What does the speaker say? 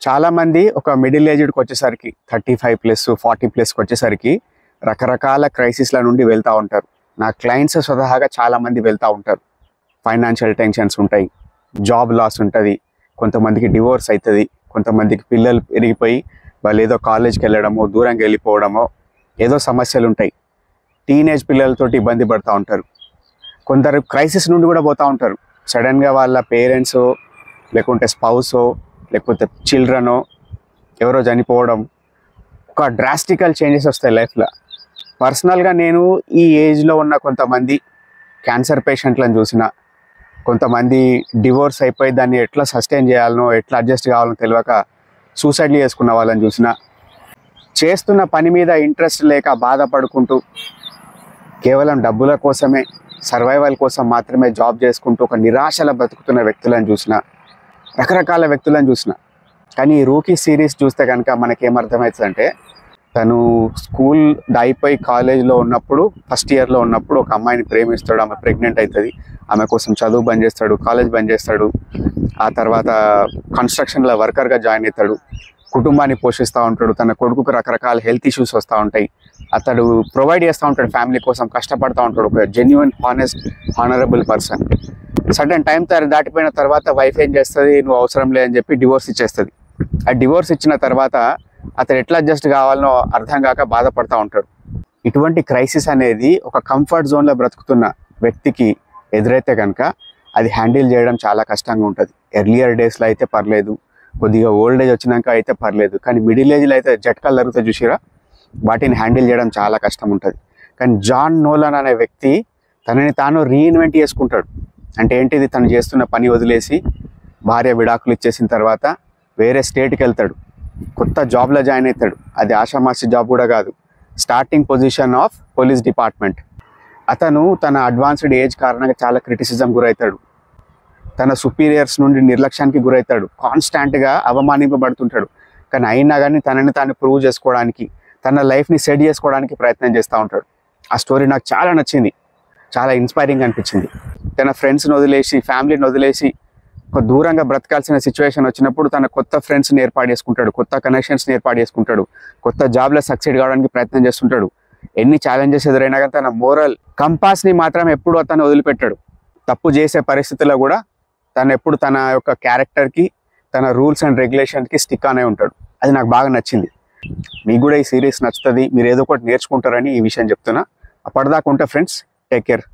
చాలామంది ఒక మిడిల్ ఏజ్డ్కి వచ్చేసరికి 35+ 40+కి వచ్చేసరికి రకరకాల క్రైసిస్ల నుండి వెళ్తూ ఉంటారు. నా క్లయింట్స్ స్వతహాగా చాలామంది వెళ్తూ ఉంటారు. ఫైనాన్షియల్ టెన్షన్స్ ఉంటాయి, జాబ్ లాస్ ఉంటుంది, కొంతమందికి డివోర్స్ అవుతుంది, కొంతమందికి పిల్లలు పెరిగిపోయి వాళ్ళు ఏదో కాలేజ్కి వెళ్ళడమో దూరంగా వెళ్ళిపోవడమో ఏదో సమస్యలు ఉంటాయి. టీనేజ్ పిల్లలతోటి ఇబ్బంది పడుతూ ఉంటారు. కొందరు క్రైసిస్ నుండి కూడా పోతూ ఉంటారు. సడన్గా వాళ్ళ పేరెంట్సో లేకుంటే స్పౌసో లేకపోతే చిల్డ్రనో ఎవరో చనిపోవడం, ఒక డ్రాస్టికల్ చేంజెస్ వస్తాయి లైఫ్లో. పర్సనల్గా నేను ఈ ఏజ్లో ఉన్న కొంతమంది క్యాన్సర్ పేషెంట్లను చూసిన, కొంతమంది డివోర్స్ అయిపోయి దాన్ని ఎట్లా సస్టైన్ చేయాలనో ఎట్లా అడ్జస్ట్ కావాలనో తెలియక సూసైడ్లు చేసుకున్న వాళ్ళని చూసిన, చేస్తున్న పని మీద ఇంట్రెస్ట్ లేక బాధపడుకుంటూ కేవలం డబ్బుల కోసమే సర్వైవల్ కోసం మాత్రమే జాబ్ చేసుకుంటూ ఒక నిరాశలో బతుకుతున్న వ్యక్తులను చూసిన, రకరకాల వ్యక్తులను చూసిన. కానీ ఈ రూకీ సిరీస్ చూస్తే కనుక మనకేమర్థమవుతుందంటే, తను స్కూల్ అయిపోయి కాలేజ్లో ఉన్నప్పుడు ఫస్ట్ ఇయర్లో ఉన్నప్పుడు ఒక అమ్మాయిని ప్రేమిస్తాడు, ఆమె ప్రెగ్నెంట్ అవుతుంది, ఆమె కోసం చదువు బంద్ చేస్తాడు, కాలేజ్ బంద్ చేస్తాడు, ఆ తర్వాత కన్స్ట్రక్షన్లో వర్కర్గా జాయిన్ అవుతాడు, కుటుంబాన్ని పోషిస్తూ ఉంటాడు, తన కొడుకుకు రకరకాల హెల్త్ ఇష్యూస్ వస్తూ ఉంటాయి, అతడు ప్రొవైడ్ చేస్తూ ఉంటాడు ఫ్యామిలీ కోసం, కష్టపడుతూ ఉంటాడు, ఒక genuine honest honourable person. Sudden time దాటిపోయిన తర్వాత వైఫ్ ఏం చేస్తుంది, నువ్వు అవసరం లేదని చెప్పి డివోర్స్ ఇచ్చేస్తుంది. ఆ డివోర్స్ ఇచ్చిన తర్వాత అతను ఎట్లా అడ్జస్ట్ కావాలనో అర్థం కాక బాధపడుతూ ఉంటాడు. ఇటువంటి క్రైసిస్ అనేది ఒక కంఫర్ట్ జోన్లో బ్రతుకుతున్న వ్యక్తికి ఎదురైతే కనుక అది హ్యాండిల్ చేయడం చాలా కష్టంగా ఉంటుంది. ఎర్లియర్ డేస్లో అయితే పర్లేదు, కొద్దిగా ఓల్డ్ ఏజ్ వచ్చినాక అయితే పర్లేదు, కానీ మిడిల్ ఏజ్లో అయితే జట్కాలు జరుగుతాయి చూసిరా, వాటిని హ్యాండిల్ చేయడం చాలా కష్టం ఉంటుంది. కానీ జాన్ నోలన్ అనే వ్యక్తి తనని తాను రీఇన్వెంట్ చేసుకుంటాడు. అంటే ఏంటిది, తను చేస్తున్న పని వదిలేసి భార్య విడాకులు ఇచ్చేసిన తర్వాత వేరే స్టేట్కి వెళ్తాడు, కొత్త జాబ్లో జాయిన్ అవుతాడు. అది ఆషామాషి జాబ్ కూడా కాదు, starting position of police department. అతను తన అడ్వాన్స్డ్ ఏజ్ కారణంగా చాలా క్రిటిసిజం గురవుతాడు, తన సుపీరియర్స్ నుండి నిర్లక్ష్యానికి గురవుతాడు, కాన్స్టాంట్గా అవమానింపబడుతుంటాడు. కానీ అయినా కానీ తనని తాను ప్రూవ్ చేసుకోవడానికి, తన లైఫ్ని సెట్ చేసుకోవడానికి ప్రయత్నం చేస్తూ ఉంటాడు. ఆ స్టోరీ నాకు చాలా నచ్చింది, చాలా ఇన్స్పైరింగ్ అనిపించింది. తన ఫ్రెండ్స్ని వదిలేసి, ఫ్యామిలీని వదిలేసి ఒక దూరంగా బ్రతకాల్సిన సిచ్యువేషన్ వచ్చినప్పుడు తన కొత్త ఫ్రెండ్స్ని ఏర్పాటు చేసుకుంటాడు, కొత్త కనెక్షన్స్ని ఏర్పాటు చేసుకుంటాడు, కొత్త జాబ్లో సక్సెడ్ కావడానికి ప్రయత్నం చేస్తుంటాడు. ఎన్ని ఛాలెంజెస్ ఎదురైనా కానీ తన మోరల్ కంపాస్ని మాత్రం ఎప్పుడు అతను వదిలిపెట్టాడు. తప్పు చేసే పరిస్థితుల్లో కూడా తను ఎప్పుడు తన యొక్క క్యారెక్టర్కి, తన రూల్స్ అండ్ రెగ్యులేషన్కి స్టిక్ అనే ఉంటాడు. అది నాకు బాగా నచ్చింది. మీకు కూడా ఈ సిరీస్ నచ్చుతుంది, మీరు ఏదో ఒకటి నేర్చుకుంటారని ఈ విషయం చెప్తున్నా. అప్పటిదాకా ఉంటే ఫ్రెండ్స్, టేక్ కేర్.